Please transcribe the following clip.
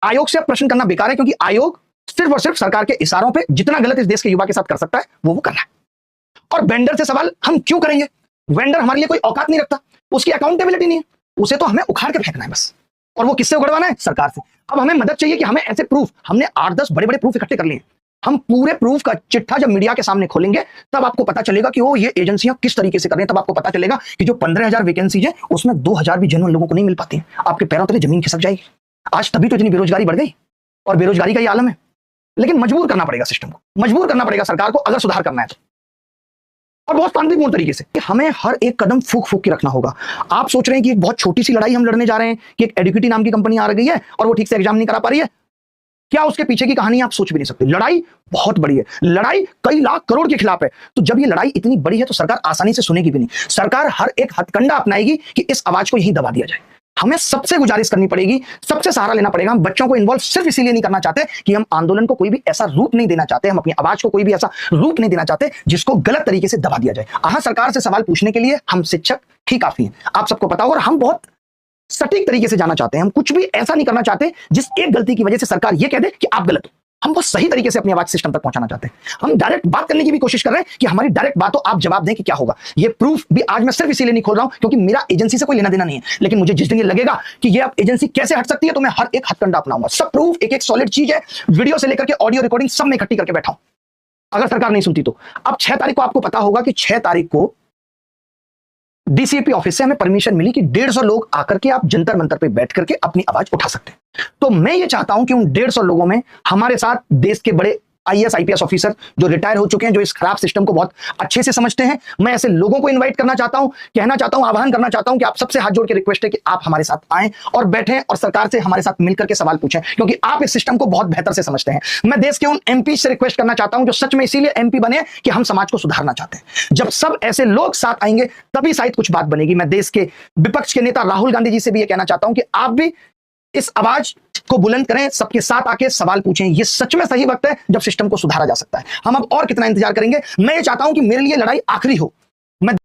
आयोग से अब प्रश्न करना बेकार है, क्योंकि आयोग सिर्फ और सिर्फ सरकार के इशारों पे जितना गलत इस देश के युवा के साथ कर सकता है वो कर रहा है। और वेंडर से सवाल हम क्यों करेंगे? वेंडर हमारे लिए कोई औकात नहीं रखता, उसकी अकाउंटेबिलिटी नहीं है, उसे तो हमें उखाड़ के फेंकना है बस। और वो किससे उगड़वाना है? सरकार से। अब हमें मदद चाहिए कि हमें ऐसे प्रूफ, हमने 8-10 बड़े बड़े प्रूफ इकट्ठे कर लिए, हम पूरे प्रूफ का चिट्ठा जब मीडिया के सामने खोलेंगे तब आपको पता चलेगा कि वो ये एजेंसियां किस तरीके से कर रही हैं। तब आपको पता चलेगा कि जो 15,000 वैकेंसीज है उसमें 2,000 भी जेन्युइन लोगों को नहीं मिल पाती हैं। आपके पैरों तले जमीन खिसक जाएगी। आज तभी तो इतनी बेरोजगारी बढ़ गई, और बेरोजगारी का ये आलम है। लेकिन मजबूर करना पड़ेगा सिस्टम को, मजबूर करना पड़ेगा सरकार को अगर सुधार करना है तो, और बहुत शांतिपूर्ण तरीके से। हमें हर एक कदम फूक फूक के रखना होगा। आप सोच रहे हैं कि एक बहुत छोटी सी लड़ाई हम लड़ने जा रहे हैं कि एक एडुकेटी नाम की कंपनी आ गई है और वो ठीक से एग्जाम नहीं करा पा रही है। क्या उसके पीछे की कहानी आप सोच भी नहीं सकते। लड़ाई बहुत बड़ी है, लड़ाई कई लाख करोड़ के खिलाफ है। तो जब ये लड़ाई इतनी बड़ी है तो सरकार आसानी से सुनेगी भी नहीं। सरकार हर एक हथकंडा अपनाएगी कि इस आवाज को यहीं दबा दिया जाए। हमें सबसे गुजारिश करनी पड़ेगी, सबसे सहारा लेना पड़ेगा। हम बच्चों को इन्वॉल्व सिर्फ इसीलिए नहीं करना चाहते कि हम आंदोलन को कोई भी ऐसा रूप नहीं देना चाहते, हम अपनी आवाज को कोई भी ऐसा रूप नहीं देना चाहते जिसको गलत तरीके से दबा दिया जाए। सरकार से सवाल पूछने के लिए हम शिक्षक ही काफी हैं, आप सबको पता होगा। और हम बहुत सटीक तरीके से जाना चाहते हैं, हम कुछ भी ऐसा नहीं करना चाहते जिस एक गलती की वजह से सरकार ये कह दे कि आप गलत हो। हम बहुत सही तरीके से अपनी आवाज सिस्टम तक पहुंचाना चाहते हैं। हम डायरेक्ट बात करने की भी कोशिश कर रहे हैं कि हमारी डायरेक्ट बातों आप जवाब दें कि क्या होगा। ये प्रूफ भी आज मैं सिर्फ इसीलिए नहीं खोल रहा हूं क्योंकि मेरा एजेंसी से कोई लेना देना नहीं है, लेकिन मुझे जिस दिन ये लगेगा कि ये अब एजेंसी कैसे हट सकती है तो मैं हर एक हथकंडा अपनाऊंगा। सब प्रूफ एक एक सॉलिड चीज है, वीडियो से लेकर के ऑडियो रिकॉर्डिंग सब मैं इकट्ठी करके बैठा हूं। अगर सरकार नहीं सुनती तो अब 6 तारीख को आपको पता होगा कि 6 तारीख को डीसीपी ऑफिस से हमें परमिशन मिली कि 150 लोग आकर के आप जंतर मंतर पे बैठ करके अपनी आवाज उठा सकते हैं। तो मैं ये चाहता हूं कि उन 150 लोगों में हमारे साथ देश के बड़े आईएएस आईपीएस ऑफिसर जो रिटायर हो चुके हैं, जो इस खराब सिस्टम को बहुत अच्छे से समझते हैं, मैं ऐसे लोगों को इनवाइट करना चाहता हूं, कहना चाहता हूं, आह्वान करना चाहता हूं कि आप सबसे हाथ जोड़ के रिक्वेस्ट है कि आप हमारे साथ आएं और बैठें और सरकार से हमारे साथ मिलकर के सवाल पूछें, क्योंकि आप इस सिस्टम को बहुत बेहतर से समझते हैं। मैं देश के उन एमपी से रिक्वेस्ट करना चाहता हूं जो सच में इसीलिए एमपी बने कि हम समाज को सुधारना चाहते हैं। जब सब ऐसे लोग साथ आएंगे तभी शायद कुछ बात बनेगी। मैं देश के विपक्ष के नेता राहुल गांधी जी से भी ये कहना चाहता हूं कि आप भी इस आवाज को बुलंद करें, सबके साथ आके सवाल पूछें। ये सच में सही वक्त है जब सिस्टम को सुधारा जा सकता है। हम अब और कितना इंतजार करेंगे। मैं ये चाहता हूं कि मेरे लिए लड़ाई आखिरी हो,